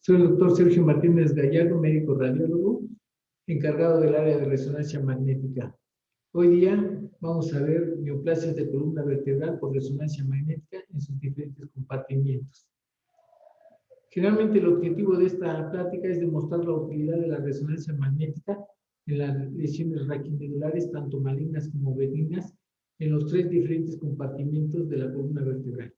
Soy el doctor Sergio Martínez Gallardo, médico radiólogo, encargado del área de resonancia magnética. Hoy día vamos a ver neoplasias de columna vertebral por resonancia magnética en sus diferentes compartimientos. Generalmente el objetivo de esta plática es demostrar la utilidad de la resonancia magnética en las lesiones raquimedulares, tanto malignas como benignas, en los tres diferentes compartimientos de la columna vertebral.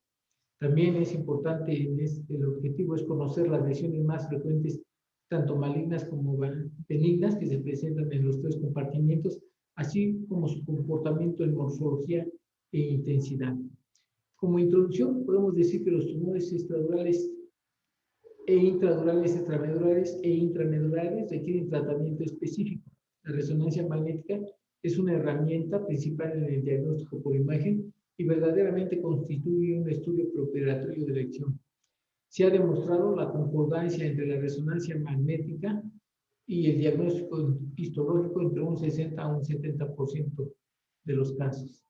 También es importante, el objetivo es conocer las lesiones más frecuentes, tanto malignas como benignas, que se presentan en los tres compartimientos, así como su comportamiento en morfología e intensidad. Como introducción, podemos decir que los tumores extradurales e intradurales, extramedulares e intramedulares requieren tratamiento específico. La resonancia magnética es una herramienta principal en el diagnóstico por imagen y verdaderamente constituye un estudio preoperatorio de elección. Se ha demostrado la concordancia entre la resonancia magnética y el diagnóstico histológico entre un 60 a un 70% de los casos.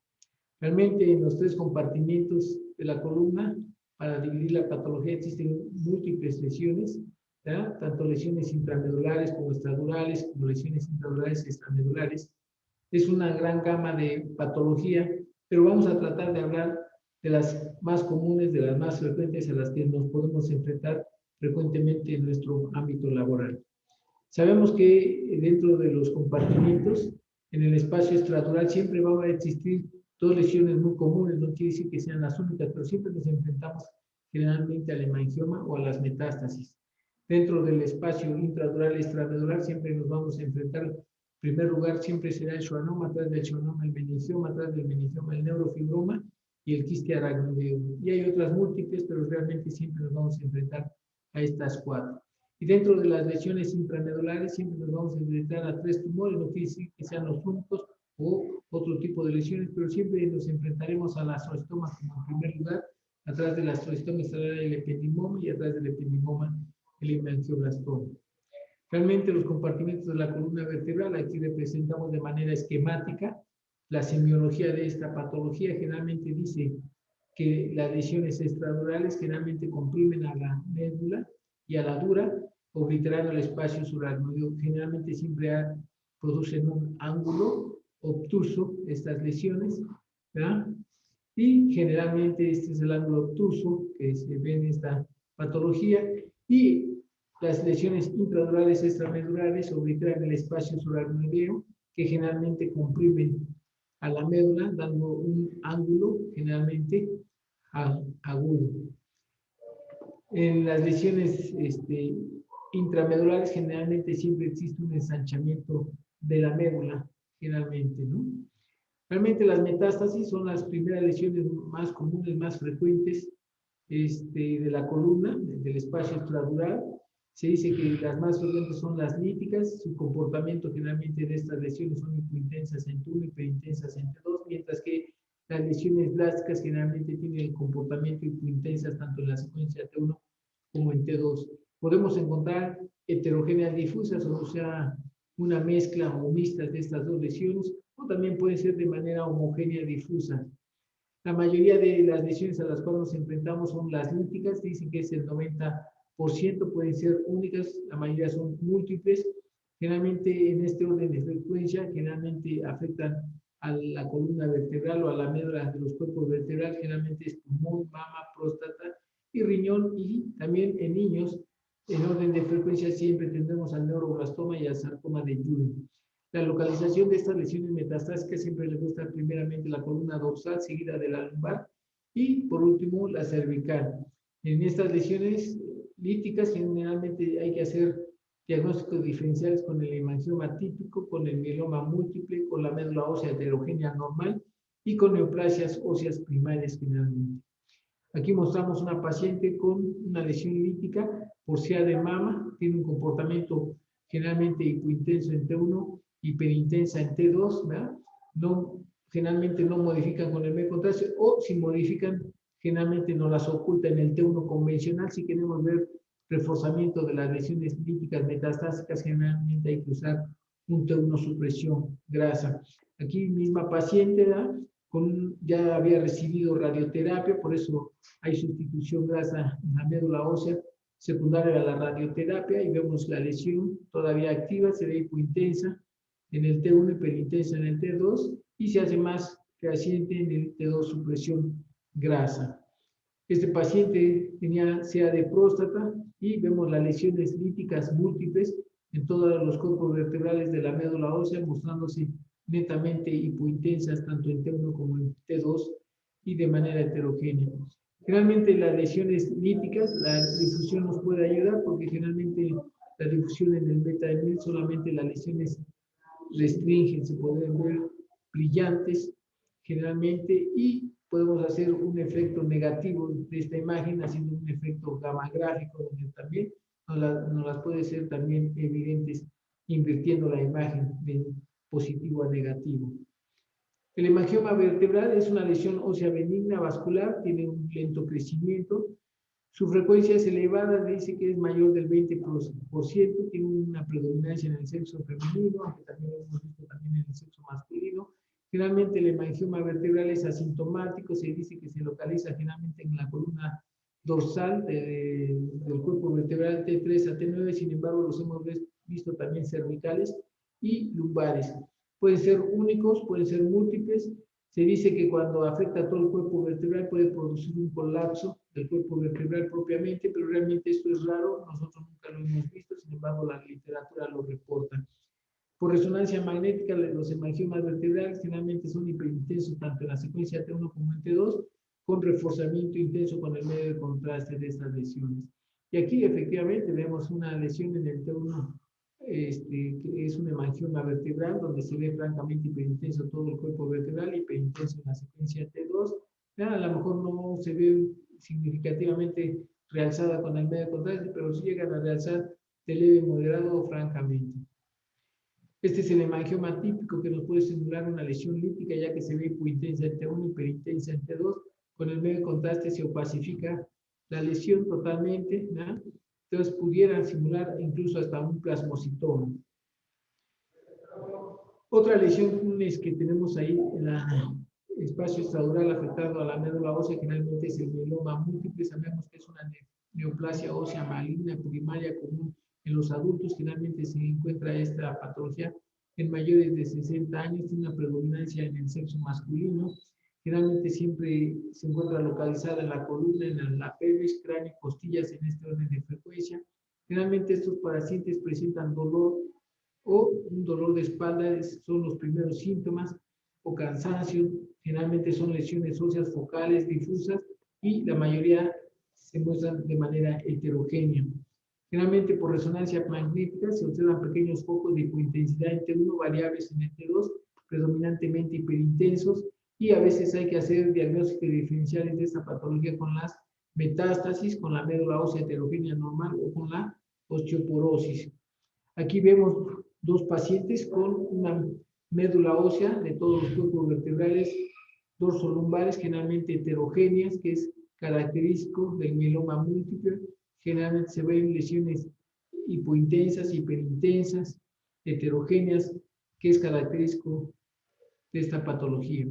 Realmente en los tres compartimientos de la columna, para dividir la patología existen múltiples lesiones, ¿verdad? Tanto lesiones intramedulares como extradurales, como lesiones intradurales y extramedulares. Es una gran gama de patología, pero vamos a tratar de hablar de las más comunes, de las más frecuentes, a las que nos podemos enfrentar frecuentemente en nuestro ámbito laboral. Sabemos que dentro de los compartimientos, en el espacio extradural, siempre va a existir dos lesiones muy comunes, no quiere decir que sean las únicas, pero siempre nos enfrentamos generalmente al hemangioma o a las metástasis. Dentro del espacio intradural y extramedular siempre nos vamos a enfrentar, en primer lugar, siempre será el schwannoma, atrás del schwannoma el meningioma, atrás del meningioma el neurofibroma y el quiste arácnido. Y hay otras múltiples, pero realmente siempre nos vamos a enfrentar a estas cuatro. Y dentro de las lesiones intramedulares siempre nos vamos a enfrentar a tres tumores, no quiere decir que sean los únicos o otro tipo de lesiones, pero siempre nos enfrentaremos a la astrocitoma como en primer lugar, atrás de la astrocitoma estará el ependimoma y atrás del ependimoma el hemangioblastoma. Realmente los compartimentos de la columna vertebral, aquí representamos de manera esquemática la semiología de esta patología. Generalmente dice que las lesiones extradurales generalmente comprimen a la médula y a la dura, obliterando el espacio subaracnoideo. Generalmente siempre producen un ángulo obtuso estas lesiones, ¿verdad? Y generalmente este es el ángulo obtuso que se ve en esta patología, y las lesiones intradurales extramedulares obliteran el espacio subaracnoideo, que generalmente comprimen a la médula, dando un ángulo generalmente agudo. En las lesiones intramedulares generalmente siempre existe un ensanchamiento de la médula, generalmente, ¿no? Realmente las metástasis son las primeras lesiones más comunes, más frecuentes de la columna, del espacio extradural. Se dice que las más frecuentes son las líticas. Su comportamiento generalmente de estas lesiones son hipointensas en T1, hiperintensas en T2, mientras que las lesiones blásticas generalmente tienen el comportamiento hipointensas tanto en la secuencia T1 como en T2. Podemos encontrar heterogéneas difusas, o sea, una mezcla o mixta de estas dos lesiones, o también puede ser de manera homogénea difusa. La mayoría de las lesiones a las cuales nos enfrentamos son las líticas, dicen que es el 90%, pueden ser únicas, la mayoría son múltiples. Generalmente en este orden de frecuencia, generalmente afectan a la columna vertebral o a la médula de los cuerpos vertebrales, generalmente es pulmón, mama, próstata y riñón, y también en niños, en orden de frecuencia siempre tendremos al neuroblastoma y al sarcoma de Ewing. La localización de estas lesiones metastásicas siempre les gusta primeramente la columna dorsal, seguida de la lumbar, y por último la cervical. En estas lesiones líticas generalmente hay que hacer diagnósticos diferenciales con el hemangioma típico, con el mieloma múltiple, con la médula ósea heterogénea normal y con neoplasias óseas primarias generalmente. Aquí mostramos una paciente con una lesión lítica por SEA de mama, tiene un comportamiento generalmente hipointenso en T1, hiperintensa en T2, ¿verdad? Generalmente no modifican con el mecontráceo, o si modifican, generalmente no las oculta en el T1 convencional. Si queremos ver reforzamiento de las lesiones líticas metastásicas, generalmente hay que usar un T1 supresión grasa. Aquí misma paciente, ¿verdad? Ya había recibido radioterapia, por eso hay sustitución grasa en la médula ósea secundaria a la radioterapia y vemos la lesión todavía activa, se ve hipointensa en el T1, hiperintensa en el T2 y se hace más fehaciente en el T2 supresión grasa. Este paciente tenía CA de próstata y vemos las lesiones líticas múltiples en todos los cuerpos vertebrales de la médula ósea, mostrándose netamente hipointensas tanto en T1 como en T2 y de manera heterogénea. Generalmente las lesiones líticas, la difusión nos puede ayudar porque generalmente la difusión en el beta-emil solamente las lesiones restringen, se pueden ver brillantes generalmente y podemos hacer un efecto negativo de esta imagen haciendo un efecto gamma gráfico donde también nos las puede ser también evidentes invirtiendo la imagen de positivo a negativo. El hemangioma vertebral es una lesión ósea benigna vascular, tiene un lento crecimiento. Su frecuencia es elevada, dice que es mayor del 20%, tiene una predominancia en el sexo femenino, aunque también lo hemos visto también en el sexo masculino. Generalmente el hemangioma vertebral es asintomático, se dice que se localiza generalmente en la columna dorsal del cuerpo vertebral T3 a T9, sin embargo los hemos visto también cervicales y lumbares. Pueden ser únicos, pueden ser múltiples. Se dice que cuando afecta a todo el cuerpo vertebral puede producir un colapso del cuerpo vertebral propiamente, pero realmente esto es raro, nosotros nunca lo hemos visto, sin embargo la literatura lo reporta. Por resonancia magnética, los hemangiomas vertebrales generalmente son hiperintensos tanto en la secuencia T1 como en T2, con reforzamiento intenso con el medio de contraste de estas lesiones. Y aquí efectivamente vemos una lesión en el T1, que es un hemangioma vertebral, donde se ve francamente hiperintenso todo el cuerpo vertebral, hiperintenso en la secuencia T2. A lo mejor no se ve significativamente realzada con el medio de contraste, pero sí llegan a realzar de leve, moderado o francamente. Este es el hemangioma típico que nos puede simular una lesión lítica, ya que se ve hipointensa en T1, hiperintensa en T2. Con el medio de contraste se opacifica la lesión totalmente, ¿no? Entonces pudieran simular incluso hasta un plasmocitoma. Otra lesión que tenemos ahí en el espacio extradural afectado a la médula ósea generalmente es el mieloma múltiple. Sabemos que es una neoplasia ósea maligna primaria común en los adultos. Generalmente se encuentra esta patología en mayores de 60 años, tiene una predominancia en el sexo masculino. Generalmente siempre se encuentra localizada en la columna, en la pelvis, cráneo y costillas en este orden de frecuencia. Generalmente estos pacientes presentan dolor o un dolor de espalda, son los primeros síntomas, o cansancio. Generalmente son lesiones óseas focales difusas y la mayoría se muestran de manera heterogénea. Generalmente por resonancia magnética se observan pequeños focos de hipointensidad en T1 variables en el T2, predominantemente hiperintensos, y a veces hay que hacer diagnósticos diferenciales de esta patología con las metástasis, con la médula ósea heterogénea normal o con la osteoporosis. Aquí vemos dos pacientes con una médula ósea de todos los cuerpos vertebrales dorsolumbares, generalmente heterogéneas, que es característico del mieloma múltiple. Generalmente se ven lesiones hipointensas, hiperintensas, heterogéneas, que es característico de esta patología.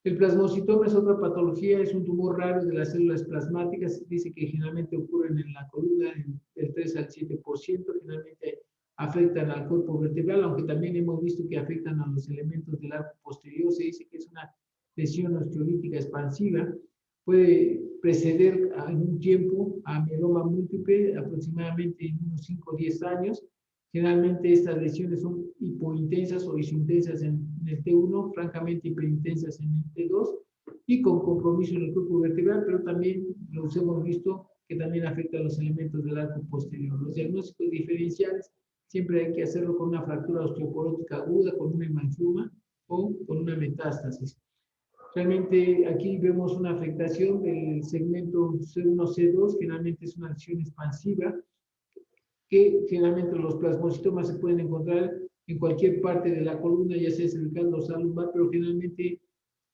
El plasmocitoma es otra patología, es un tumor raro de las células plasmáticas. Dice que generalmente ocurren en la columna del 3 al 7%, generalmente afectan al cuerpo vertebral, aunque también hemos visto que afectan a los elementos del arco posterior. Se dice que es una lesión osteolítica expansiva. Puede preceder en un tiempo a mieloma múltiple, aproximadamente en unos 5 o 10 años. Generalmente estas lesiones son hipointensas o isintensas en el T1, francamente hiperintensas en el T2 y con compromiso en el cuerpo vertebral, pero también los hemos visto que también afectan los elementos del arco posterior. Los diagnósticos diferenciales siempre hay que hacerlo con una fractura osteoporótica aguda, con una hemangioma o con una metástasis. Realmente aquí vemos una afectación del segmento C1, C2, generalmente es una lesión expansiva, que generalmente los plasmocitomas se pueden encontrar en cualquier parte de la columna, ya sea cervical, dorsal, lumbar, pero generalmente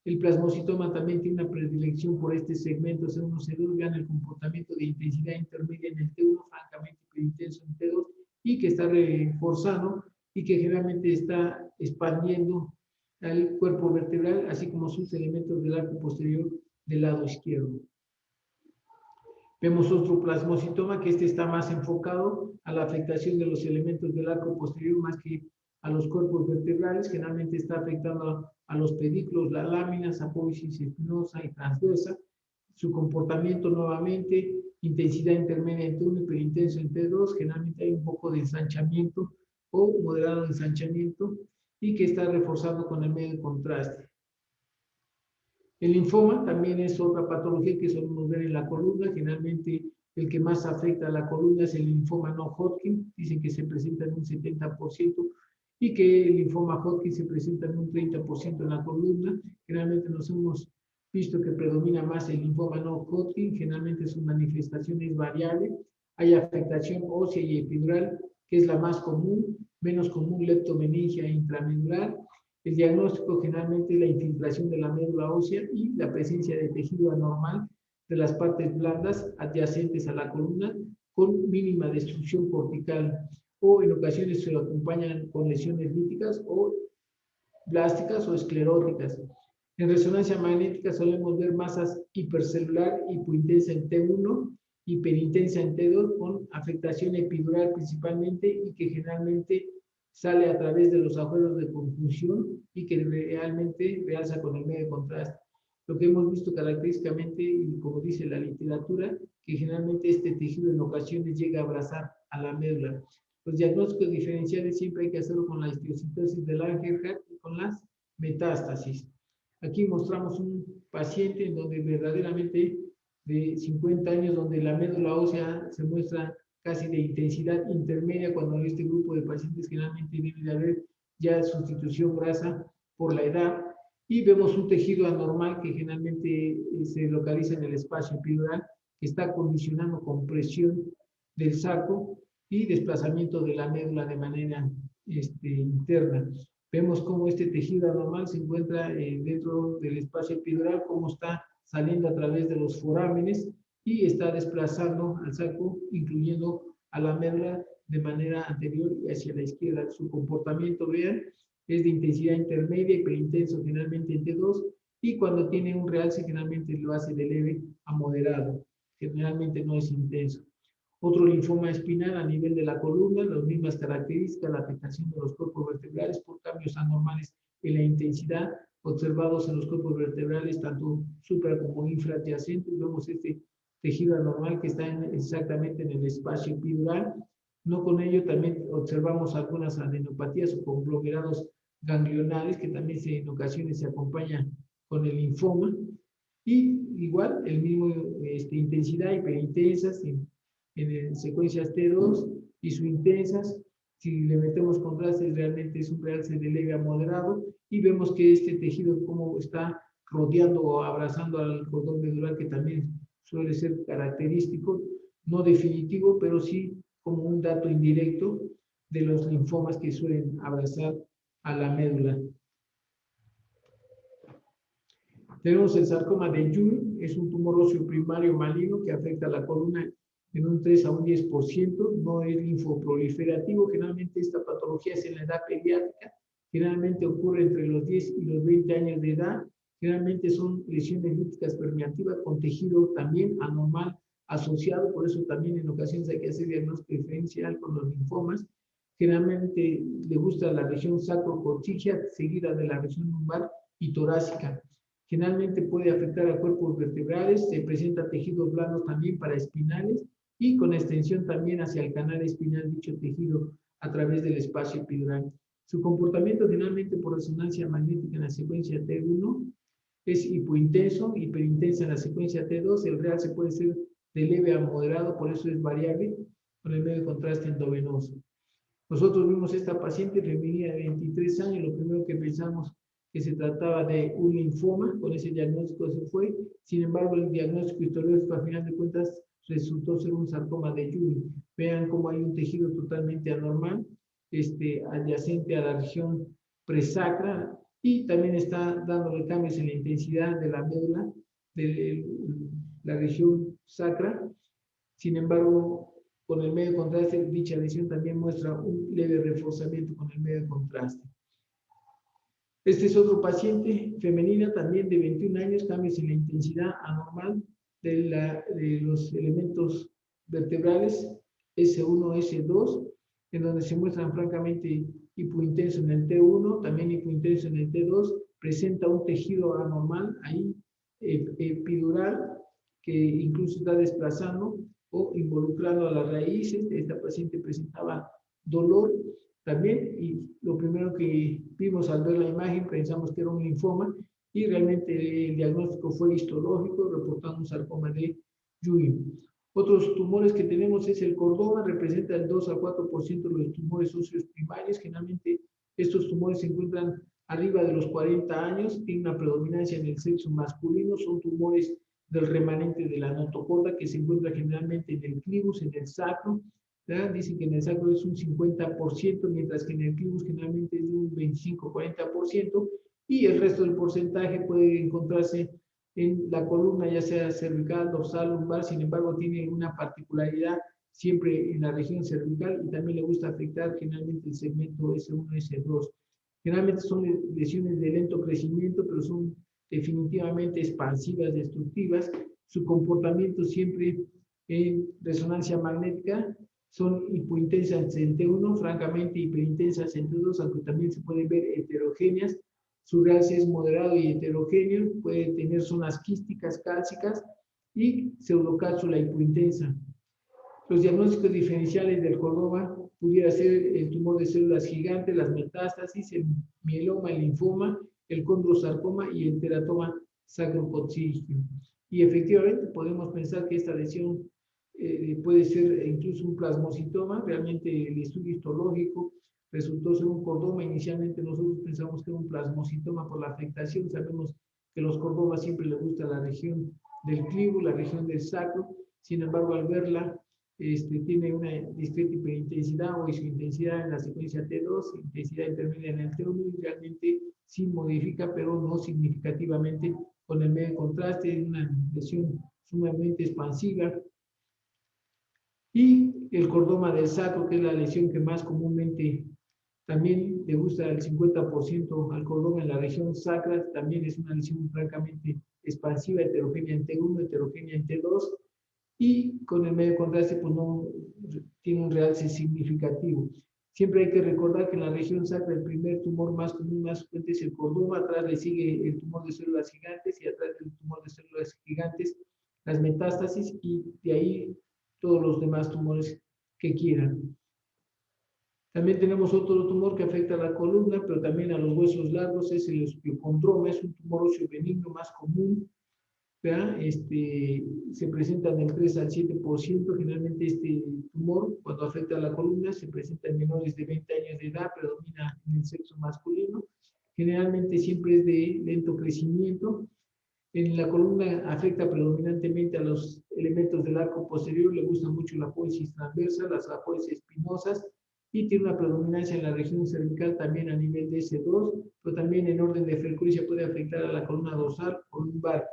el plasmocitoma también tiene una predilección por este segmento C1, C2, vean el comportamiento de intensidad intermedia en el T1, francamente hiperintenso en T2, y que está reforzando y que generalmente está expandiendo al cuerpo vertebral, así como sus elementos del arco posterior del lado izquierdo. Vemos otro plasmocitoma, que este está más enfocado a la afectación de los elementos del arco posterior más que a los cuerpos vertebrales. Generalmente está afectando a los pedículos, las láminas, apófisis espinosa y transversa. Su comportamiento nuevamente, intensidad intermedia en T1, hiperintenso en T2, generalmente hay un poco de ensanchamiento o moderado ensanchamiento y que está reforzado con el medio de contraste. El linfoma también es otra patología que solemos ver en la columna. Generalmente el que más afecta a la columna es el linfoma no Hodgkin. Dicen que se presenta en un 70% y que el linfoma Hodgkin se presenta en un 30% en la columna. Generalmente nos hemos visto que predomina más el linfoma no Hodgkin. Generalmente su manifestación es variable. Hay afectación ósea y epidural, que es la más común, menos común leptomeningia intramedular. El diagnóstico generalmente es la infiltración de la médula ósea y la presencia de tejido anormal de las partes blandas adyacentes a la columna con mínima destrucción cortical, o en ocasiones se lo acompañan con lesiones líticas o blásticas o escleróticas. En resonancia magnética solemos ver masas hipercelular hipointensa en T1, hiperintensa en T2 con afectación epidural principalmente y que generalmente sale a través de los agujeros de conjunción y que realmente realza con el medio de contraste. Lo que hemos visto característicamente, y como dice la literatura, que generalmente este tejido en ocasiones llega a abrazar a la médula. Los diagnósticos diferenciales siempre hay que hacerlo con la histiocytosis de Langerhans y con las metástasis. Aquí mostramos un paciente en donde verdaderamente de 50 años, donde la médula ósea se muestra casi de intensidad intermedia, cuando en este grupo de pacientes generalmente debe de haber ya sustitución grasa por la edad, y vemos un tejido anormal que generalmente se localiza en el espacio epidural, que está condicionando compresión del saco y desplazamiento de la médula de manera interna. Vemos cómo este tejido anormal se encuentra dentro del espacio epidural, cómo está saliendo a través de los forámenes y está desplazando al saco, incluyendo a la médula de manera anterior y hacia la izquierda. Su comportamiento, vean, es de intensidad intermedia, hiperintenso generalmente en T2, y cuando tiene un realce generalmente lo hace de leve a moderado, generalmente no es intenso. Otro linfoma espinal a nivel de la columna, las mismas características, la afectación de los cuerpos vertebrales por cambios anormales en la intensidad observados en los cuerpos vertebrales, tanto supra como infraadyacentes. Vemos este tejido anormal que está exactamente en el espacio epidural. No con ello también observamos algunas adenopatías o conglomerados ganglionales que también en ocasiones se acompañan con el linfoma. Y igual, el mismo intensidad hiperintensas en secuencias T2 y su intensas. Si le metemos contrastes, realmente es un realce de leve a moderado, y vemos que este tejido como está rodeando o abrazando al cordón medular, que también suele ser característico, no definitivo, pero sí como un dato indirecto de los linfomas que suelen abrazar a la médula. Tenemos el sarcoma de Ewing, es un tumor óseo primario maligno que afecta a la columna en un 3 a un 10%, no es linfoproliferativo. Generalmente esta patología es en la edad pediátrica, generalmente ocurre entre los 10 y los 20 años de edad, generalmente son lesiones líticas permeativas con tejido también anormal asociado, por eso también en ocasiones hay que hacer diagnóstico diferencial con los linfomas. Generalmente le gusta la región sacrococcígea, seguida de la región lumbar y torácica. Generalmente puede afectar a cuerpos vertebrales, se presenta tejidos blandos también para espinales y con extensión también hacia el canal espinal dicho tejido a través del espacio epidural. Su comportamiento generalmente por resonancia magnética en la secuencia T1 es hipointenso, hiperintensa en la secuencia T2, el realce puede ser de leve a moderado, por eso es variable, con el medio de contraste endovenoso. Nosotros vimos esta paciente femenina de 23 años, lo primero que pensamos que se trataba de un linfoma, con ese diagnóstico se fue. Sin embargo, el diagnóstico histológico a final de cuentas resultó ser un sarcoma de Ewing. Vean cómo hay un tejido totalmente anormal, adyacente a la región presacra, y también está dándole cambios en la intensidad de la médula de la región sacra. Sin embargo, con el medio de contraste, dicha lesión también muestra un leve reforzamiento con el medio de contraste. Este es otro paciente femenina también de 21 años, cambios en la intensidad anormal de los elementos vertebrales S1, S2, en donde se muestran francamente hipointenso en el T1, también hipointenso en el T2, presenta un tejido anormal ahí, epidural, que incluso está desplazando o involucrando a las raíces. Esta paciente presentaba dolor también, y lo primero que vimos al ver la imagen pensamos que era un linfoma, y realmente el diagnóstico fue histológico, reportando un sarcoma de Ewing. Otros tumores que tenemos es el cordoma, representa el 2 al 4% de los tumores óseos primarios. Generalmente estos tumores se encuentran arriba de los 40 años, tienen una predominancia en el sexo masculino, son tumores del remanente de la notocorda que se encuentra generalmente en el clivus, en el sacro. ¿Verdad? Dicen que en el sacro es un 50%, mientras que en el clivus generalmente es de un 25-40%, y el resto del porcentaje puede encontrarse en la columna, ya sea cervical, dorsal, lumbar. Sin embargo, tiene una particularidad siempre en la región cervical, y también le gusta afectar generalmente el segmento S1, S2. Generalmente son lesiones de lento crecimiento, pero son definitivamente expansivas, destructivas. Su comportamiento siempre en resonancia magnética son hipointensas en T1, francamente hiperintensas en T2, aunque también se pueden ver heterogéneas. Su realce es moderado y heterogéneo, puede tener zonas quísticas, cálcicas y pseudocápsula hipointensa. Los diagnósticos diferenciales del cordoma pudiera ser el tumor de células gigantes, las metástasis, el mieloma, el linfoma, el condrosarcoma y el teratoma sacrococcígeo. Y efectivamente podemos pensar que esta lesión puede ser incluso un plasmocitoma. Realmente el estudio histológico resultó ser un cordoma. Inicialmente nosotros pensamos que era un plasmocitoma por la afectación. Sabemos que los cordomas siempre les gusta la región del clivo, la región del sacro. Sin embargo, al verla, tiene una discreta hiperintensidad o isointensidad en la secuencia T2, intensidad intermedia en el T1, y realmente sí modifica, pero no significativamente, con el medio contraste. Es una lesión sumamente expansiva. Y el cordoma del sacro, que es la lesión que más comúnmente también le gusta al 50% al cordoma en la región sacra, también es una lesión francamente expansiva, heterogénea en T1, heterogénea en T2, y con el medio contraste pues no tiene un realce significativo. Siempre hay que recordar que en la región sacra el primer tumor más común, más frecuente, es el cordoma. Atrás le sigue el tumor de células gigantes, y atrás del tumor de células gigantes las metástasis, y de ahí todos los demás tumores que quieran. También tenemos otro tumor que afecta a la columna, pero también a los huesos largos, es el osteocondroma. Es un tumor óseo benigno más común. Se presenta del 3 al 7%. Generalmente este tumor, cuando afecta a la columna, se presenta en menores de 20 años de edad, predomina en el sexo masculino. Generalmente siempre es de lento crecimiento. En la columna afecta predominantemente a los elementos del arco posterior. Le gusta mucho la apófisis transversa, las apófisis espinosas, y tiene una predominancia en la región cervical también a nivel de S2, pero también en orden de frecuencia puede afectar a la columna dorsal o lumbar.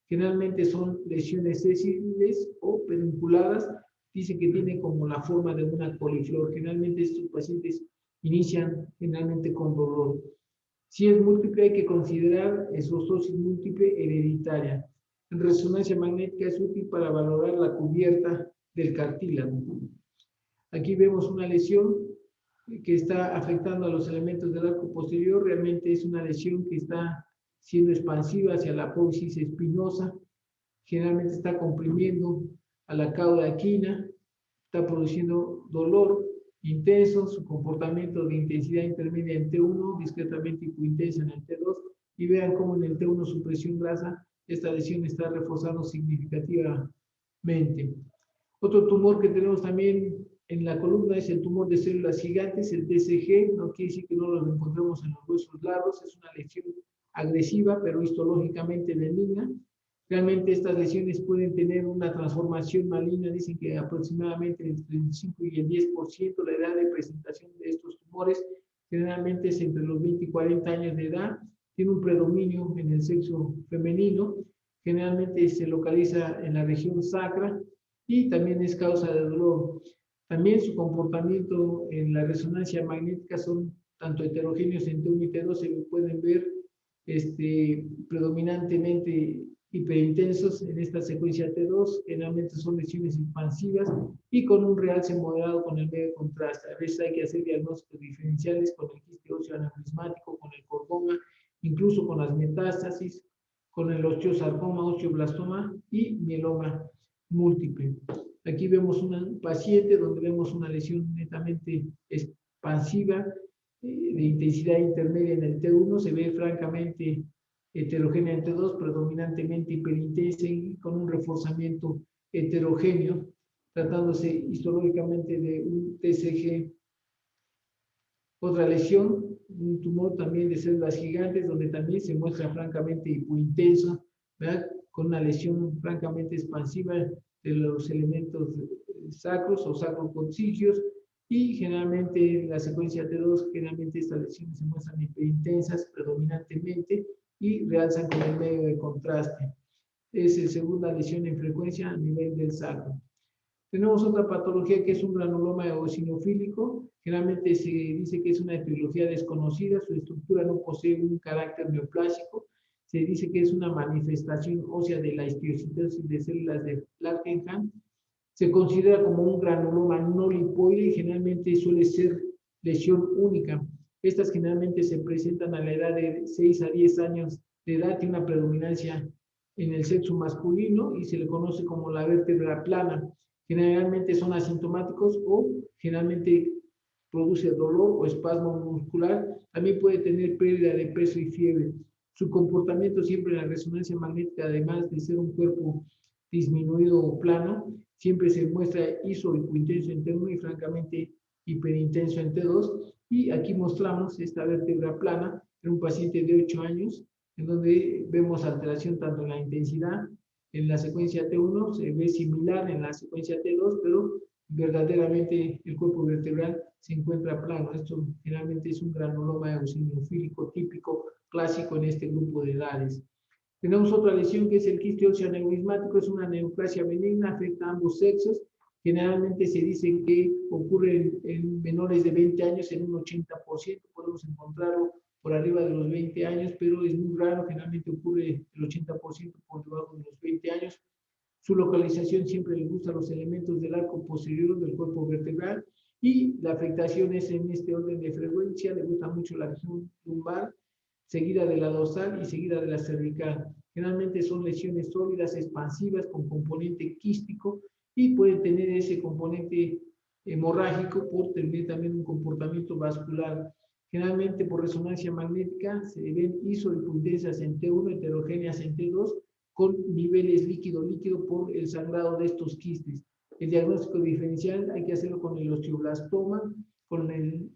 Generalmente son lesiones sésiles o pedunculadas. Dice que tiene como la forma de una coliflor. Generalmente estos pacientes inician generalmente con dolor. Si es múltiple, hay que considerar escostosis múltiple hereditaria. En resonancia magnética es útil para valorar la cubierta del cartílago. Aquí vemos una lesión que está afectando a los elementos del arco posterior. Realmente es una lesión que está siendo expansiva hacia la apófisis espinosa. Generalmente está comprimiendo a la cauda equina, está produciendo dolor intenso. Su comportamiento de intensidad intermedia en T1, discretamente hipointensa en el T2, y vean cómo en el T1 su presión grasa, esta lesión está reforzando significativamente. Otro tumor que tenemos también en la columna es el tumor de células gigantes, el TCG. No quiere decir que no lo encontremos en los huesos largos. Es una lesión agresiva, pero histológicamente benigna. Realmente estas lesiones pueden tener una transformación maligna. Dicen que aproximadamente entre el 5 y el 10% la edad de presentación de estos tumores. Generalmente es entre los 20 y 40 años de edad. Tiene un predominio en el sexo femenino. Generalmente se localiza en la región sacra y también es causa de dolor. También su comportamiento en la resonancia magnética son tanto heterogéneos en T1 y T2. Se pueden ver predominantemente hiperintensos en esta secuencia T2, generalmente son lesiones expansivas y con un realce moderado con el medio contraste. A veces hay que hacer diagnósticos diferenciales con el quiste óseo aneurismático, con el cordoma, incluso con las metástasis, con el osteosarcoma, osteoblastoma y mieloma múltiple. Aquí vemos un paciente donde vemos una lesión netamente expansiva de intensidad intermedia en el T1, se ve francamente heterogénea en T2, predominantemente hiperintensa y con un reforzamiento heterogéneo, tratándose histológicamente de un TCG. Otra lesión, un tumor también de células gigantes, donde también se muestra francamente hipointenso, ¿verdad? Con una lesión francamente expansiva de los elementos sacros o sacrococcígeos, y generalmente en la secuencia T2, generalmente estas lesiones se muestran hiperintensas predominantemente y realzan con el medio de contraste. Es la segunda lesión en frecuencia a nivel del sacro. Tenemos otra patología que es un granuloma eosinofílico. Generalmente se dice que es una etiología desconocida, su estructura no posee un carácter neoplásico. Se dice que es una manifestación ósea de la histiocytosis de células de Langerhans. Se considera como un granuloma no lipoide y generalmente suele ser lesión única. Estas generalmente se presentan a la edad de 6 a 10 años de edad, tiene una predominancia en el sexo masculino y se le conoce como la vértebra plana. Generalmente son asintomáticos o generalmente produce dolor o espasmo muscular. También puede tener pérdida de peso y fiebre. Su comportamiento siempre en la resonancia magnética, además de ser un cuerpo disminuido o plano, siempre se muestra iso o hipointenso en T1 y francamente hiperintenso en T2. Y aquí mostramos esta vértebra plana en un paciente de 8 años, en donde vemos alteración tanto en la intensidad. En la secuencia T1 se ve similar en la secuencia T2, pero verdaderamente el cuerpo vertebral se encuentra plano. Esto generalmente es un granuloma eosinofílico típico, clásico en este grupo de edades. Tenemos otra lesión que es el quiste óseo aneurismático, es una neoplasia benigna, afecta a ambos sexos. Generalmente se dice que ocurre en menores de 20 años en un 80%, podemos encontrarlo por arriba de los 20 años, pero es muy raro, generalmente ocurre el 80% por debajo de los 20 años. Su localización siempre le gusta los elementos del arco posterior del cuerpo vertebral y la afectación es en este orden de frecuencia, le gusta mucho la región lumbar, seguida de la dorsal y seguida de la cervical. Generalmente son lesiones sólidas, expansivas, con componente quístico y pueden tener ese componente hemorrágico por tener también un comportamiento vascular. Generalmente por resonancia magnética se ven isohipointensas en T1, heterogéneas en T2, con niveles líquido-líquido por el sangrado de estos quistes. El diagnóstico diferencial hay que hacerlo con el osteoblastoma, con el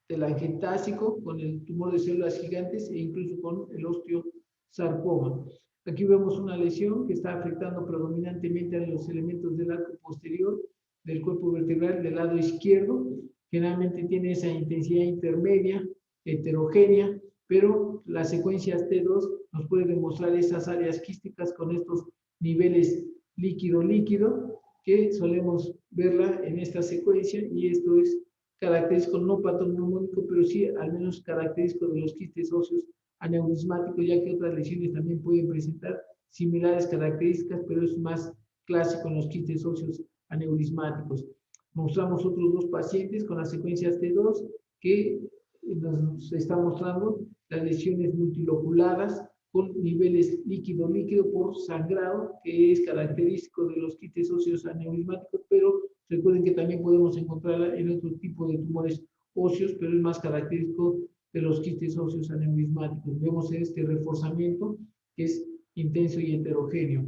telangiectásico, con el tumor de células gigantes e incluso con el osteosarcoma. Aquí vemos una lesión que está afectando predominantemente a los elementos del arco posterior del cuerpo vertebral del lado izquierdo. Generalmente tiene esa intensidad intermedia, heterogénea, pero las secuencias T2 nos pueden demostrar esas áreas quísticas con estos niveles líquido-líquido que solemos verla en esta secuencia, y esto es característico no patognomónico, pero sí al menos característico de los quistes óseos aneurismáticos, ya que otras lesiones también pueden presentar similares características, pero es más clásico en los quistes óseos aneurismáticos. Mostramos otros dos pacientes con las secuencias T2 que nos está mostrando las lesiones multiloculadas con niveles líquido-líquido por sangrado, que es característico de los quistes óseos aneurismáticos, pero recuerden que también podemos encontrarla en otro tipo de tumores óseos, pero es más característico de los quistes óseos aneurismáticos. Vemos este reforzamiento que es intenso y heterogéneo.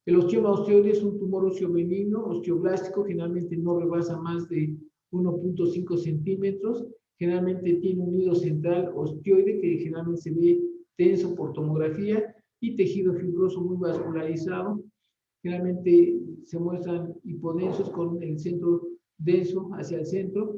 El osteoma osteoide es un tumor óseo benigno, osteoblástico, generalmente no rebasa más de 1.5 centímetros, generalmente tiene un nido central osteoide que generalmente se ve tenso por tomografía y tejido fibroso muy vascularizado. Generalmente se muestran hipodensos con el centro denso hacia el centro,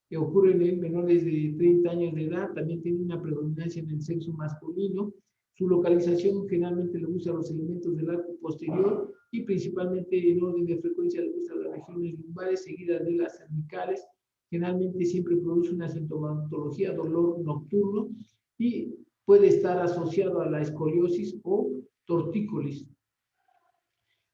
que ocurren en menores de 30 años de edad, también tiene una predominancia en el sexo masculino. Su localización generalmente le gusta los elementos del arco posterior y principalmente en orden de frecuencia le gustan las regiones lumbares seguidas de las cervicales. Generalmente siempre produce una sintomatología, dolor nocturno, y puede estar asociado a la escoliosis o tortícolis.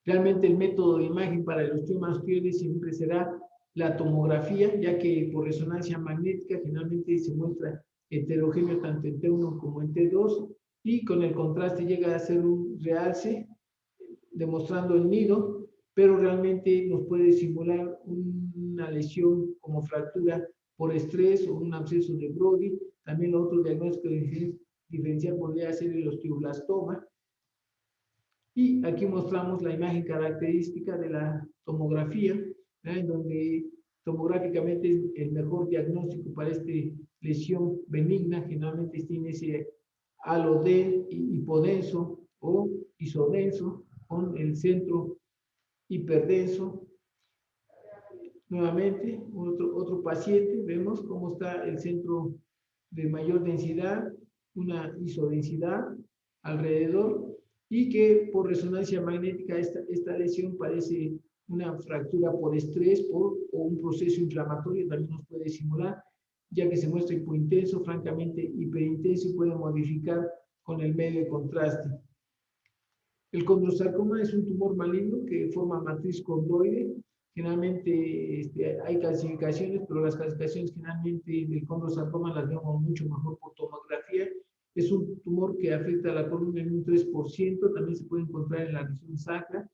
Realmente el método de imagen para el osteoma osteoide siempre será la tomografía, ya que por resonancia magnética generalmente se muestra heterogéneo tanto en T1 como en T2, y con el contraste llega a ser un realce demostrando el nido, pero realmente nos puede simular una lesión como fractura por estrés o un absceso de Brody. También otro diagnóstico diferencial podría ser el osteoblastoma. Y aquí mostramos la imagen característica de la tomografía, en donde tomográficamente es el mejor diagnóstico para esta lesión benigna. Generalmente tiene ese halo D hipodenso o isodenso con el centro hiperdenso. Nuevamente, otro paciente, vemos cómo está el centro de mayor densidad, una isodensidad alrededor, y que por resonancia magnética esta lesión parece una fractura por estrés o un proceso inflamatorio, también nos puede simular, ya que se muestra hipointenso, francamente hiperintenso, y puede modificar con el medio de contraste. El condrosarcoma es un tumor maligno que forma matriz condroide. Generalmente hay clasificaciones, pero las clasificaciones generalmente del condrosarcoma las vemos mucho mejor por tomografía. Es un tumor que afecta a la columna en un 3%, también se puede encontrar en la región sacra.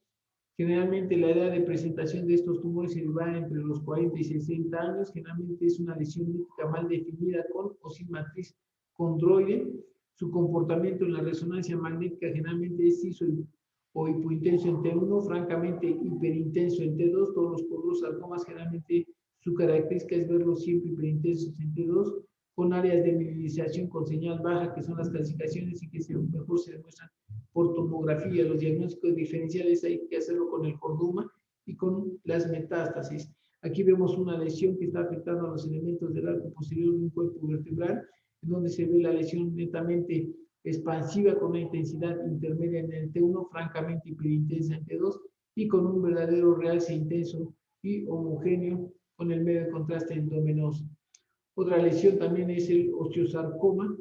Generalmente la edad de presentación de estos tumores se va entre los 40 y 60 años. Generalmente es una lesión lítica mal definida con o sin matriz condroide. Su comportamiento en la resonancia magnética generalmente es ISO o hipointenso en T1, francamente hiperintenso en T2. Todos los condrosarcomas generalmente su característica es verlos siempre hiperintensos en T2, con áreas de minimización con señal baja, que son las clasificaciones y que mejor se demuestran por tomografía. Los diagnósticos diferenciales hay que hacerlo con el cordoma y con las metástasis. Aquí vemos una lesión que está afectando a los elementos del arco posterior de un cuerpo vertebral, en donde se ve la lesión netamente expansiva con una intensidad intermedia en el T1, francamente hiperintensa en T2, y con un verdadero realce intenso y homogéneo con el medio de contraste endovenoso. Otra lesión también es el osteosarcoma.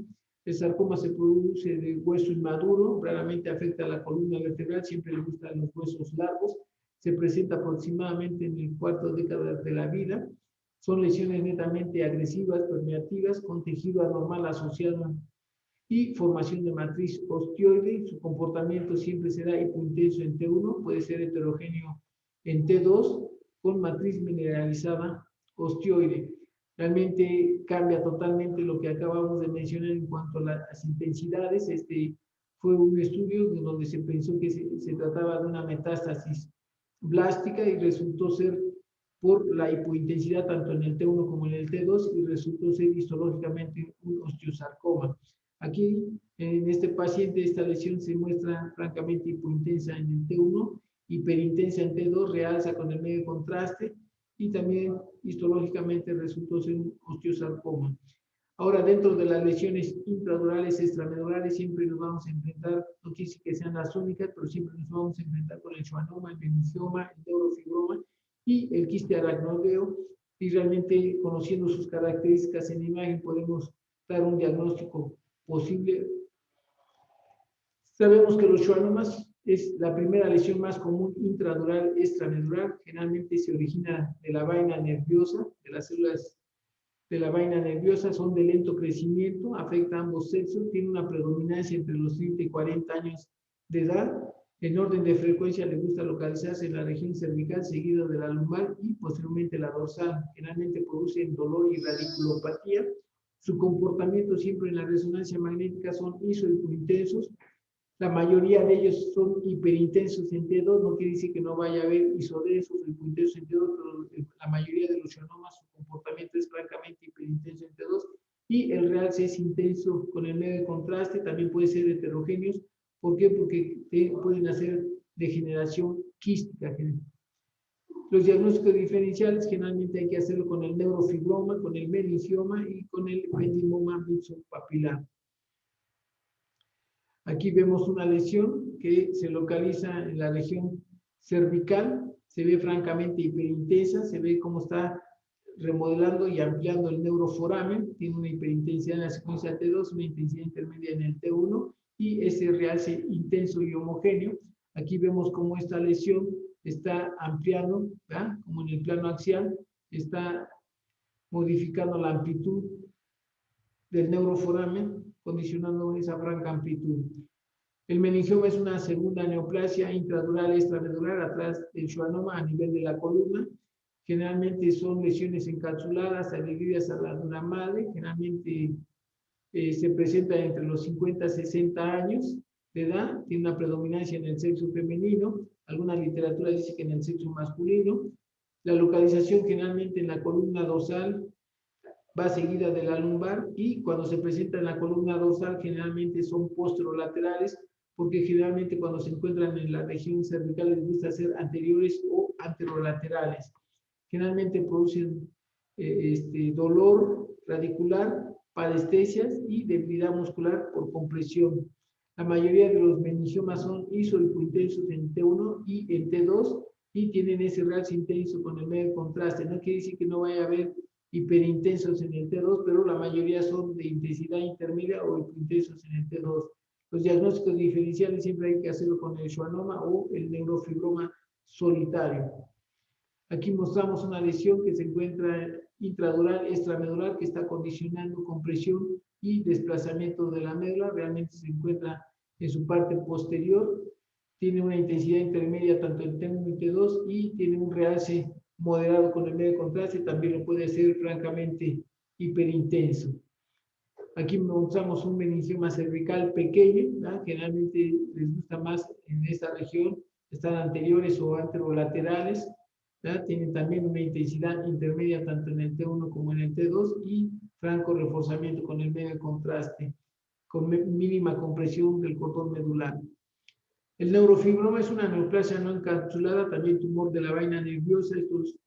El sarcoma se produce de hueso inmaduro, raramente afecta a la columna vertebral, siempre le gustan los huesos largos. Se presenta aproximadamente en el cuarto década de la vida. Son lesiones netamente agresivas, permeativas, con tejido anormal asociado y formación de matriz osteoide. Su comportamiento siempre será hipointenso en T1, puede ser heterogéneo en T2, con matriz mineralizada osteoide. Realmente cambia totalmente lo que acabamos de mencionar en cuanto a las intensidades. Fue un estudio donde se pensó que se trataba de una metástasis blástica y resultó ser por la hipointensidad tanto en el T1 como en el T2, y resultó ser histológicamente un osteosarcoma. Aquí, en este paciente, esta lesión se muestra francamente hipointensa en el T1, hiperintensa en T2, realza con el medio de contraste, y también histológicamente resultó ser un osteosarcoma. Ahora, dentro de las lesiones intradurales, extramedulares, siempre nos vamos a enfrentar, no quiere decir que sean las únicas, pero siempre nos vamos a enfrentar con el schwannoma, el meningioma, el neurofibroma y el quiste aracnoideo, y realmente conociendo sus características en imagen podemos dar un diagnóstico posible. Sabemos que los schwannomas es la primera lesión más común intradural extramedular. Generalmente se origina de la vaina nerviosa, de las células de la vaina nerviosa, son de lento crecimiento, afecta a ambos sexos, tiene una predominancia entre los 30 y 40 años de edad. En orden de frecuencia le gusta localizarse en la región cervical, seguido de la lumbar y posteriormente la dorsal. Generalmente producen dolor y radiculopatía. Su comportamiento siempre en la resonancia magnética son isohipointensos. La mayoría de ellos son hiperintensos en T2, no quiere decir que no vaya a haber isodensos o hipointensos en T2, pero la mayoría de los schwannomas su comportamiento es francamente hiperintenso en T2, y el realce es intenso con el medio de contraste. También puede ser heterogéneos. ¿Por qué? Porque pueden hacer degeneración quística. Los diagnósticos diferenciales generalmente hay que hacerlo con el neurofibroma, con el meningioma y con el ependimoma mixopapilar. Aquí vemos una lesión que se localiza en la región cervical, se ve francamente hiperintensa, se ve cómo está remodelando y ampliando el neuroforamen, tiene una hiperintensidad en la secuencia T2, una intensidad intermedia en el T1, y ese realce intenso y homogéneo. Aquí vemos cómo esta lesión está ampliando, ¿verdad? Como en el plano axial, está modificando la amplitud del neuroforamen, condicionando esa franca amplitud. El meningioma es una segunda neoplasia intradural extramedular atrás del schwannoma a nivel de la columna. Generalmente son lesiones encapsuladas, adheridas a la dura madre. Generalmente se presenta entre los 50 y 60 años de edad. Tiene una predominancia en el sexo femenino. Alguna literatura dice que en el sexo masculino. La localización generalmente en la columna dorsal va seguida de la lumbar, y cuando se presenta en la columna dorsal generalmente son posterolaterales, porque generalmente cuando se encuentran en la región cervical les gusta ser anteriores o anterolaterales. Generalmente producen dolor radicular, parestesias y debilidad muscular por compresión. La mayoría de los meningiomas son isohipointensos en T1 y en T2 y tienen ese realce intenso con el medio contraste. No quiere decir que no vaya a haber hiperintensos en el T2, pero la mayoría son de intensidad intermedia o hipointensos en el T2. Los diagnósticos diferenciales siempre hay que hacerlo con el schwannoma o el neurofibroma solitario. Aquí mostramos una lesión que se encuentra intradural, extramedular, que está condicionando compresión y desplazamiento de la médula. Realmente se encuentra en su parte posterior. Tiene una intensidad intermedia tanto en T1 y T2 y tiene un realce moderado con el medio contraste. También lo puede ser francamente hiperintenso. Aquí mostramos un meningioma cervical pequeño, ¿verdad? Generalmente les gusta más en esta región, están anteriores o anterolaterales, ¿verdad? Tienen también una intensidad intermedia tanto en el T1 como en el T2 y franco reforzamiento con el medio contraste, con mínima compresión del cordón medular. El neurofibroma es una neoplasia no encapsulada, también tumor de la vaina nerviosa. Estos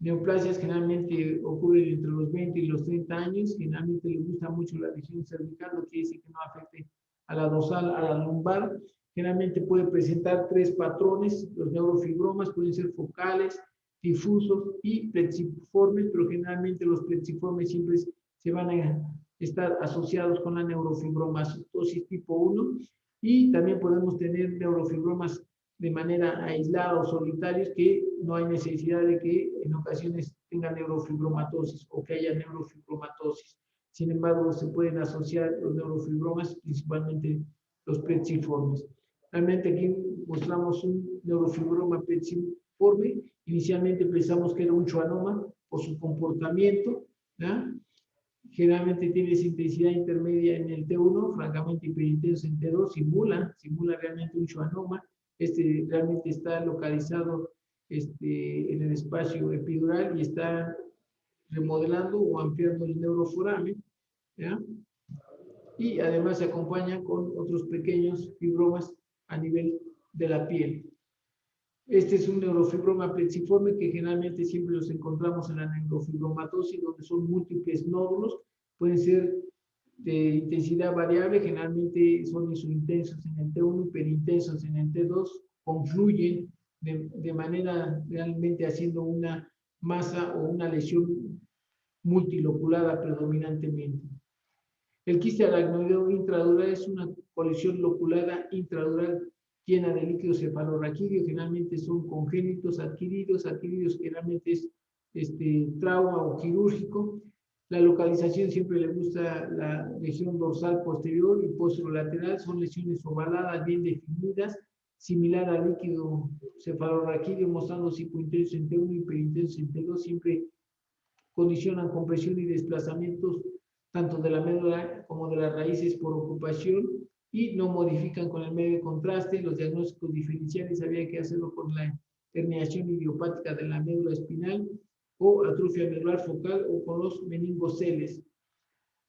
neoplasias generalmente ocurren entre los 20 y los 30 años. Generalmente les gusta mucho la región cervical, lo que quiere decir que no afecte a la dorsal, a la lumbar. Generalmente puede presentar tres patrones. Los neurofibromas pueden ser focales, difusos y plexiformes, pero generalmente los plexiformes siempre se van a estar asociados con la neurofibromatosis tipo 1. Y también podemos tener neurofibromas de manera aislada o solitarios, que no hay necesidad de que en ocasiones tengan neurofibromatosis o que haya neurofibromatosis. Sin embargo, se pueden asociar los neurofibromas, principalmente los plexiformes. Realmente aquí mostramos un neurofibroma plexiforme. Inicialmente pensamos que era un schwannoma por su comportamiento, ¿ya? Generalmente tiene esa intensidad intermedia en el T1, francamente hiperintenso en T2, simula realmente un schwannoma. Realmente está localizado en el espacio epidural y está remodelando o ampliando el neuroforamen, ¿ya? Y además se acompaña con otros pequeños fibromas a nivel de la piel. Este es un neurofibroma plexiforme que generalmente siempre los encontramos en la neurofibromatosis, donde son múltiples nódulos, pueden ser de intensidad variable, generalmente son isointensos en el T1, hiperintensos en el T2, confluyen de manera realmente haciendo una masa o una lesión multiloculada predominantemente. El quiste aracnoideo intradural es una colección loculada intradural llena de líquido cefalorraquídeo. Generalmente son congénitos, adquiridos generalmente es trauma o quirúrgico. La localización siempre le gusta la región dorsal posterior y posterolateral. Son lesiones ovaladas, bien definidas, similar al líquido cefalorraquídeo, mostrando hipointenso en T1 y hiperintenso en T2. Siempre condicionan compresión y desplazamientos tanto de la médula como de las raíces por ocupación, y no modifican con el medio de contraste. Los diagnósticos diferenciales había que hacerlo con la herniación idiopática de la médula espinal o atrofia medular focal o con los meningoceles.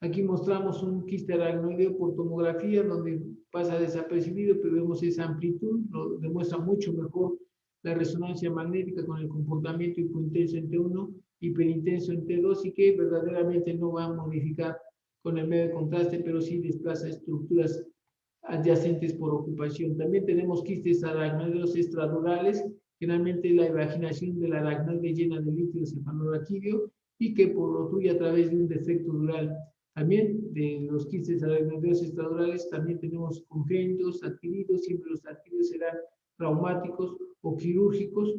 Aquí mostramos un quiste aracnoideo por tomografía donde pasa desapercibido, pero vemos esa amplitud, lo demuestra mucho mejor la resonancia magnética con el comportamiento hipointenso en T1, hiperintenso en T2, y que verdaderamente no va a modificar con el medio de contraste, pero sí desplaza estructuras adyacentes por ocupación. También tenemos quistes aracnoideos extradurales, generalmente la evaginación del aracnoide llena de líquido cefalorraquídeo y que protruye a través de un defecto dural. También de los quistes aracnoideos extradurales también tenemos congénitos, adquiridos, siempre los adquiridos serán traumáticos o quirúrgicos.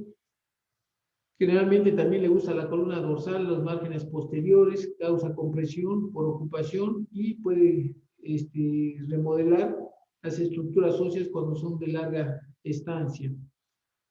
Generalmente también le gusta la columna dorsal, los márgenes posteriores, causa compresión por ocupación y puede remodelar las estructuras óseas cuando son de larga estancia.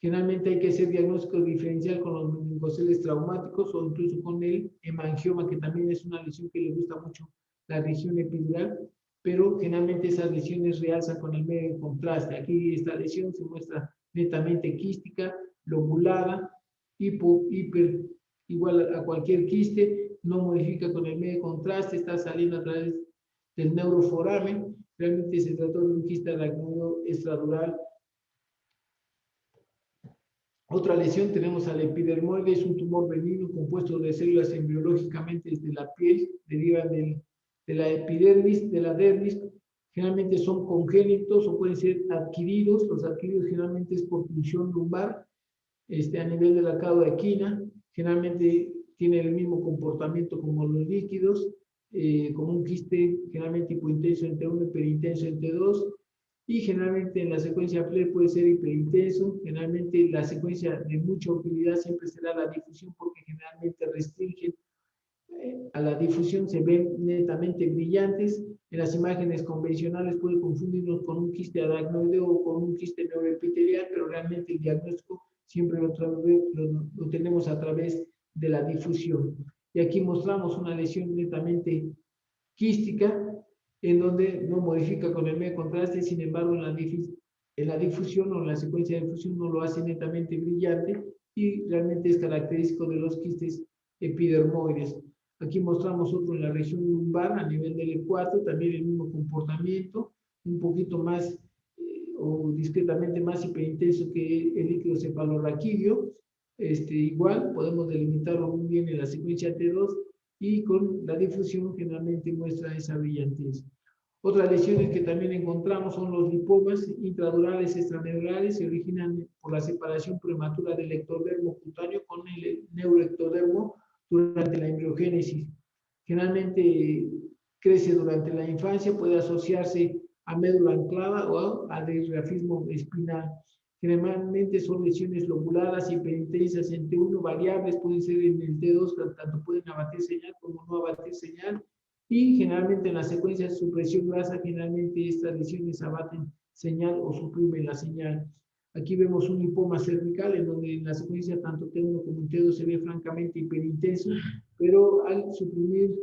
Generalmente hay que hacer diagnóstico diferencial con los meningoceles traumáticos o incluso con el hemangioma, que también es una lesión que le gusta mucho la región epidural, pero generalmente esas lesiones realzan con el medio de contraste. Aquí esta lesión se muestra netamente quística, lobulada, hiper, igual a cualquier quiste, no modifica con el medio de contraste, está saliendo a través del neuroforamen. Realmente se trató de un quiste aracnoideo extradural. Otra lesión tenemos al epidermoide, es un tumor benigno compuesto de células embriológicamente desde la piel, derivan de la epidermis, de la dermis. Generalmente son congénitos o pueden ser adquiridos. Los adquiridos generalmente es por punción lumbar, a nivel de la cauda equina. Generalmente tiene el mismo comportamiento como los líquidos, como un quiste generalmente hipointenso en T1, hiperintenso en T2. Y generalmente en la secuencia FLAIR puede ser hiperintenso. Generalmente la secuencia de mucha utilidad siempre será la difusión, porque generalmente restringen a la difusión, se ven netamente brillantes. En las imágenes convencionales puede confundirnos con un quiste aracnoideo o con un quiste neuroepitelial, pero realmente el diagnóstico siempre lo tenemos a través de la difusión. Y aquí mostramos una lesión netamente quística, en donde no modifica con el medio de contraste, sin embargo en la difusión o en la secuencia de difusión no lo hace netamente brillante y realmente es característico de los quistes epidermoides. Aquí mostramos otro en la región lumbar a nivel del E4, también el mismo comportamiento, un poquito más o discretamente más hiperintenso que el líquido cefalorraquídeo. Igual podemos delimitarlo muy bien en la secuencia T2 y con la difusión generalmente muestra esa brillantez. Otras lesiones que también encontramos son los lipomas intradurales extramedulares, se originan por la separación prematura del ectodermo cutáneo con el neuroectodermo durante la embriogénesis. Generalmente crece durante la infancia, puede asociarse a médula anclada o a disgrafismo espinal. Generalmente son lesiones lobuladas, hiperintensas en T1, variables, pueden ser en el T2, tanto pueden abatir señal como no abatir señal. Y generalmente en la secuencia de supresión grasa, generalmente estas lesiones abaten señal o suprimen la señal. Aquí vemos un lipoma cervical en donde en la secuencia tanto T1 como T2 se ve francamente hiperintenso, pero al suprimir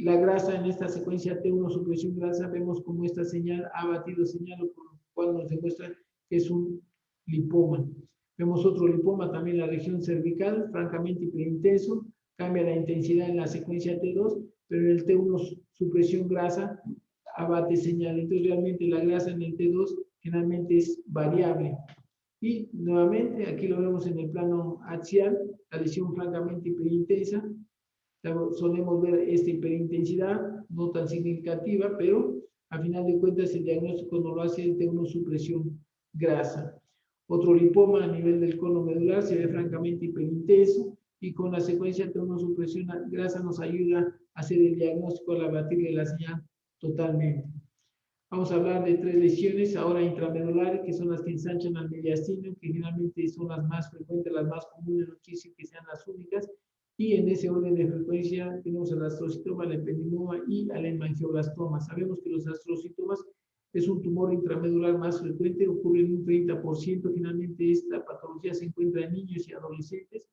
la grasa en esta secuencia T1 supresión grasa, vemos como esta señal ha batido señal, por lo cual nos demuestra que es un lipoma. Vemos otro lipoma también en la región cervical, francamente hiperintenso, cambia la intensidad en la secuencia T2, pero en el T1 supresión grasa abate señal. Entonces realmente la grasa en el T2 generalmente es variable. Y nuevamente aquí lo vemos en el plano axial, la lesión francamente hiperintensa. Solemos ver esta hiperintensidad, no tan significativa, pero a final de cuentas el diagnóstico no lo hace el T1 supresión grasa. Otro lipoma a nivel del cono medular se ve francamente hiperintenso y con la secuencia T1 supresión grasa nos ayuda a hacer el diagnóstico al abatirle la señal totalmente. Vamos a hablar de tres lesiones ahora intramedulares, que son las que ensanchan al mediastino, que generalmente son las más frecuentes, las más comunes, no quiere decir que sean las únicas. Y en ese orden de frecuencia tenemos el astrocitoma, el ependimoma y el hemangioblastoma. Sabemos que los astrocitomas es un tumor intramedular más frecuente, ocurre en un 30%. Generalmente esta patología se encuentra en niños y adolescentes.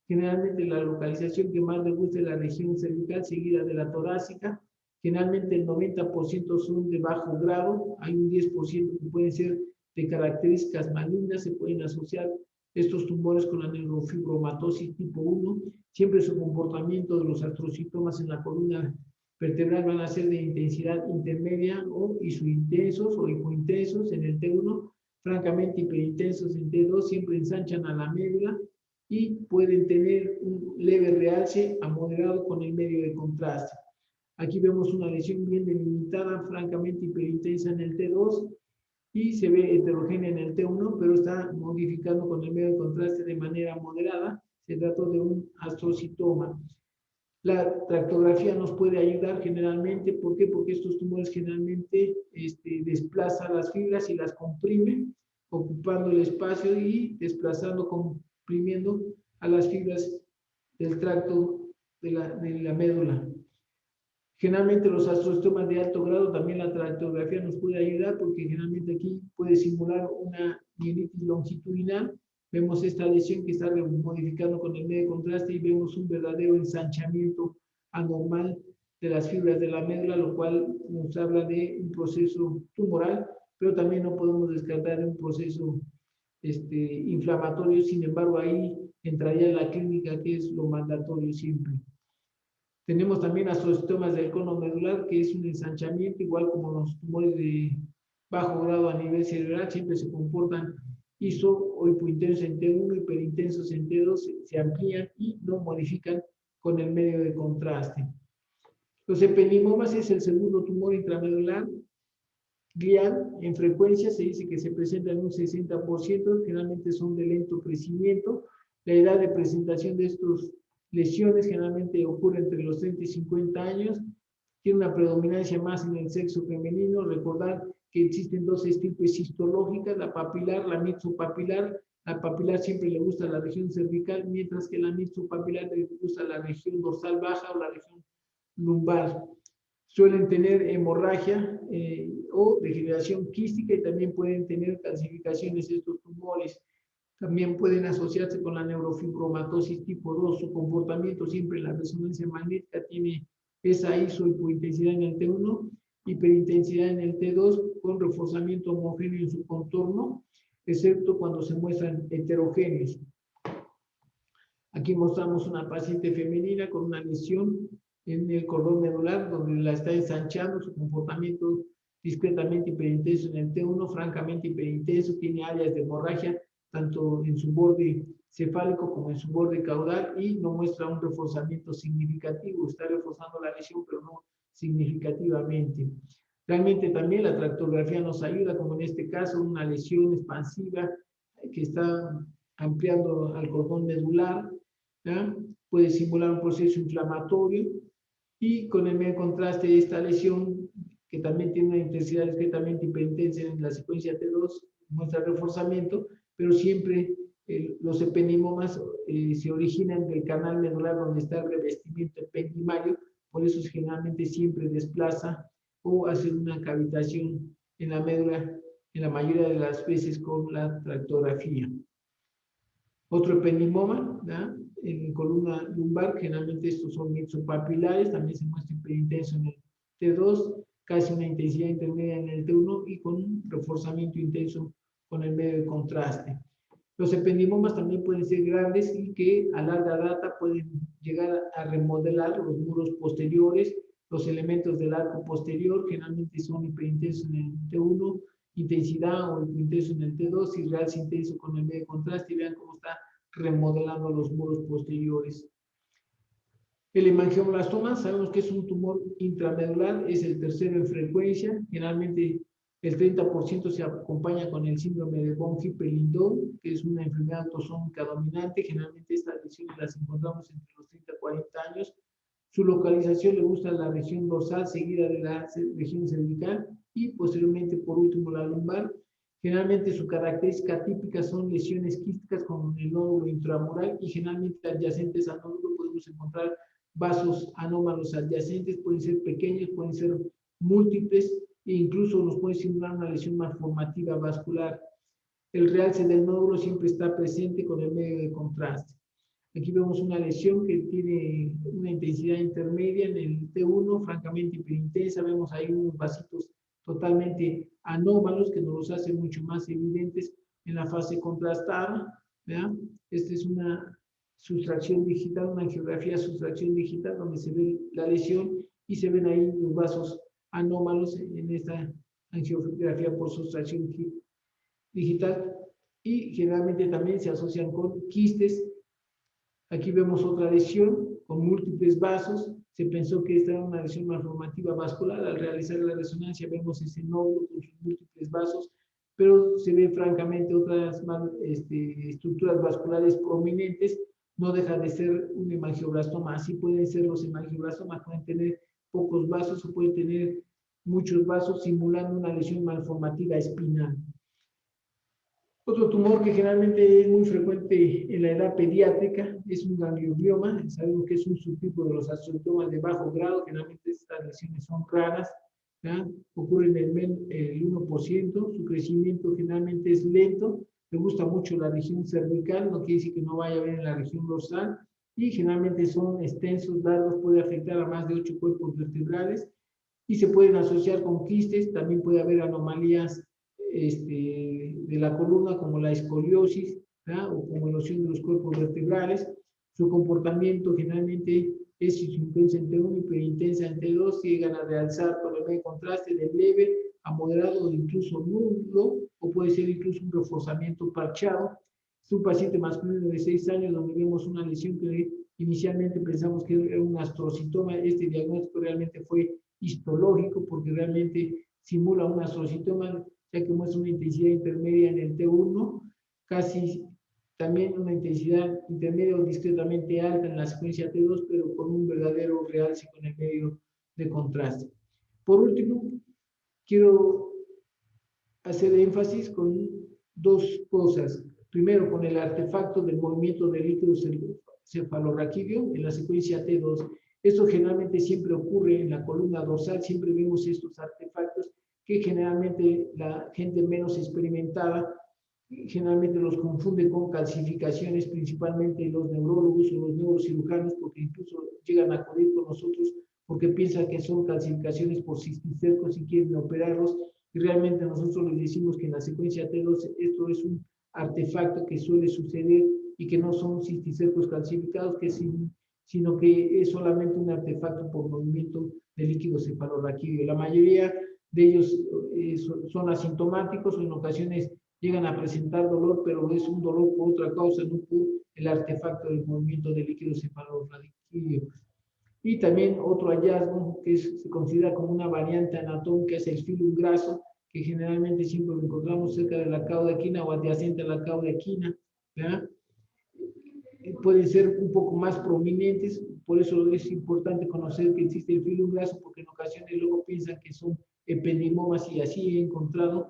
Generalmente la localización que más les gusta es la región cervical, seguida de la torácica. Generalmente el 90% son de bajo grado, hay un 10% que pueden ser de características malignas, se pueden asociar estos tumores con la neurofibromatosis tipo 1. Siempre su comportamiento de los astrocitomas en la columna vertebral van a ser de intensidad intermedia o isointensos o hipointensos en el T1, francamente hiperintensos en T2, siempre ensanchan a la médula y pueden tener un leve realce a moderado con el medio de contraste. Aquí vemos una lesión bien delimitada, francamente hiperintensa en el T2 y se ve heterogénea en el T1, pero está modificando con el medio de contraste de manera moderada. Se trata de un astrocitoma. La tractografía nos puede ayudar generalmente. ¿Por qué? Porque estos tumores generalmente desplazan las fibras y las comprimen, ocupando el espacio y desplazando, comprimiendo a las fibras del tracto de la médula. Generalmente los astrostomas de alto grado, también la tractografía nos puede ayudar porque generalmente aquí puede simular una mielitis longitudinal. Vemos esta lesión que está modificando con el medio de contraste y vemos un verdadero ensanchamiento anormal de las fibras de la médula, lo cual nos habla de un proceso tumoral, pero también no podemos descartar un proceso inflamatorio. Sin embargo, ahí entraría la clínica, que es lo mandatorio siempre. Tenemos también astrostomas del cono medular, que es un ensanchamiento, igual como los tumores de bajo grado a nivel cerebral, siempre se comportan iso o hipointensos en T1, hiperintensos en T2, se amplían y no modifican con el medio de contraste. Los ependimomas es el segundo tumor intramedular glial. En frecuencia se dice que se presenta en un 60%, generalmente son de lento crecimiento. La edad de presentación de estos lesiones generalmente ocurre entre los 30 y 50 años, tiene una predominancia más en el sexo femenino. Recordar que existen dos estirpes histológicas, la papilar, la mixopapilar. La papilar siempre le gusta la región cervical, mientras que la mixopapilar le gusta la región dorsal baja o la región lumbar. Suelen tener hemorragia o degeneración quística y también pueden tener calcificaciones de estos tumores. También pueden asociarse con la neurofibromatosis tipo 2. Su comportamiento siempre en la resonancia magnética tiene esa isohipointensidad en el T1, hiperintensidad en el T2, con reforzamiento homogéneo en su contorno, excepto cuando se muestran heterogéneos. Aquí mostramos una paciente femenina con una lesión en el cordón medular, donde la está ensanchando, su comportamiento discretamente hiperintenso en el T1, francamente hiperintenso, tiene áreas de hemorragia tanto en su borde cefálico como en su borde caudal y no muestra un reforzamiento significativo, está reforzando la lesión pero no significativamente. Realmente también la tractografía nos ayuda, como en este caso, una lesión expansiva que está ampliando al cordón medular, ¿ya? Puede simular un proceso inflamatorio y con el medio contraste de esta lesión, que también tiene una intensidad discretamente hiperintensa en la secuencia T2, muestra reforzamiento, pero siempre los ependimomas se originan del canal medular donde está el revestimiento ependimario, por eso generalmente siempre desplaza o hace una cavitación en la médula en la mayoría de las veces con la tractografía. Otro ependimoma, ¿ya? En columna lumbar, generalmente estos son mixopapilares, también se muestra hiperintenso en el T2, casi una intensidad intermedia en el T1 y con un reforzamiento intenso con el medio de contraste. Los ependimomas también pueden ser grandes y que a larga data pueden llegar a remodelar los muros posteriores, los elementos del arco posterior, generalmente son hiperintensos en el T1, intensidad o intenso en el T2 y realce intenso con el medio de contraste, y vean cómo está remodelando los muros posteriores. El hemangioblastoma, sabemos que es un tumor intramedular, es el tercero en frecuencia, generalmente el 30% se acompaña con el síndrome de von Hippel-Lindau, que es una enfermedad autosómica dominante. Generalmente estas lesiones las encontramos entre los 30 y 40 años. Su localización le gusta la región dorsal, seguida de la región cervical y posteriormente, por último, la lumbar. Generalmente su característica típica son lesiones quísticas con el nódulo intramural y generalmente adyacentes al nódulo podemos encontrar vasos anómalos adyacentes, pueden ser pequeños, pueden ser múltiples e incluso nos puede simular una lesión malformativa vascular. El realce del nódulo siempre está presente con el medio de contraste. Aquí vemos una lesión que tiene una intensidad intermedia en el T1, francamente hiperintensa. Vemos ahí unos vasitos totalmente anómalos que nos los hacen mucho más evidentes en la fase contrastada. ¿Ya? Esta es una sustracción digital, una angiografía sustracción digital, donde se ve la lesión y se ven ahí los vasos anómalos en esta angiografía por sustracción digital. Y generalmente también se asocian con quistes. Aquí vemos otra lesión con múltiples vasos. Se pensó que esta era una lesión malformativa vascular. Al realizar la resonancia vemos ese nódulo con sus múltiples vasos, pero se ven francamente otras estructuras vasculares prominentes no deja de ser un hemangioblastoma. Así pueden ser los hemangioblastomas, pueden tener pocos vasos o pueden tener muchos vasos simulando una lesión malformativa espinal. Otro tumor que generalmente es muy frecuente en la edad pediátrica es un ganglioma. Sabemos que es un subtipo de los osteotomas de bajo grado. Generalmente estas lesiones son raras, ¿ya? Ocurren en el 1%. Su crecimiento generalmente es lento. Le gusta mucho la región cervical, no quiere decir que no vaya a haber en la región dorsal. Y generalmente son extensos, largos, puede afectar a más de 8 cuerpos vertebrales y se pueden asociar con quistes. También puede haber anomalías de la columna, como la escoliosis, ¿verdad? O como erosión de los cuerpos vertebrales. Su comportamiento generalmente es intensa en T1 y hiperintensa en T2, llegan a realzar problema de contraste de leve a moderado o incluso nulo, o puede ser incluso un reforzamiento parchado. Es un paciente masculino de 6 años donde vemos una lesión que inicialmente pensamos que era un astrocitoma. Este diagnóstico realmente fue histológico porque realmente simula un astrocitoma, ya que muestra una intensidad intermedia en el T1, casi también una intensidad intermedia o discretamente alta en la secuencia T2, pero con un verdadero realce con el medio de contraste. Por último, quiero hacer énfasis con dos cosas. Primero, con el artefacto del movimiento del líquido cefalorraquídeo en la secuencia T2. Esto generalmente siempre ocurre en la columna dorsal, siempre vemos estos artefactos que generalmente la gente menos experimentada generalmente los confunde con calcificaciones, principalmente los neurólogos o los neurocirujanos, porque incluso llegan a acudir con nosotros porque piensan que son calcificaciones por cisticercos y quieren operarlos, y realmente nosotros les decimos que en la secuencia T2 esto es un artefacto que suele suceder y que no son cisticercos calcificados, sino que es solamente un artefacto por movimiento de líquido cefalorraquídeo. La mayoría de ellos son asintomáticos o en ocasiones llegan a presentar dolor, pero es un dolor por otra causa, no por el artefacto del movimiento de líquido cefalorraquídeo. Y también otro hallazgo que se considera como una variante anatómica es el filum graso, que generalmente siempre lo encontramos cerca de la caudequina o adyacente a la caudequina, ¿verdad? Pueden ser un poco más prominentes, por eso es importante conocer que existe el filum graso, porque en ocasiones luego piensan que son ependimomas y así he encontrado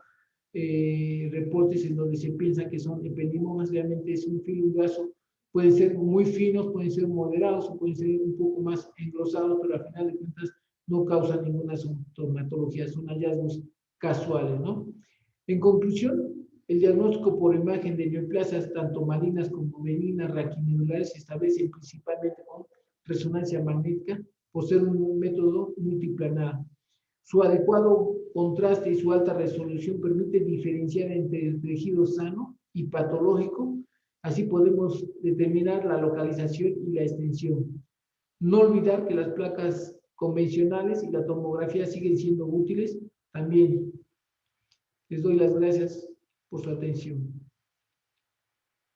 reportes en donde se piensa que son ependimomas. Realmente es un filum graso. Pueden ser muy finos, pueden ser moderados o pueden ser un poco más engrosados, pero al final de cuentas no causan ninguna sintomatología, son hallazgos casuales, ¿no? En conclusión, el diagnóstico por imagen de neoplasias, tanto malignas como benignas raquimedulares, se establece principalmente con resonancia magnética por ser un método multiplanar. Su adecuado contraste y su alta resolución permite diferenciar entre el tejido sano y patológico. Así podemos determinar la localización y la extensión. No olvidar que las placas convencionales y la tomografía siguen siendo útiles. También les doy las gracias por su atención.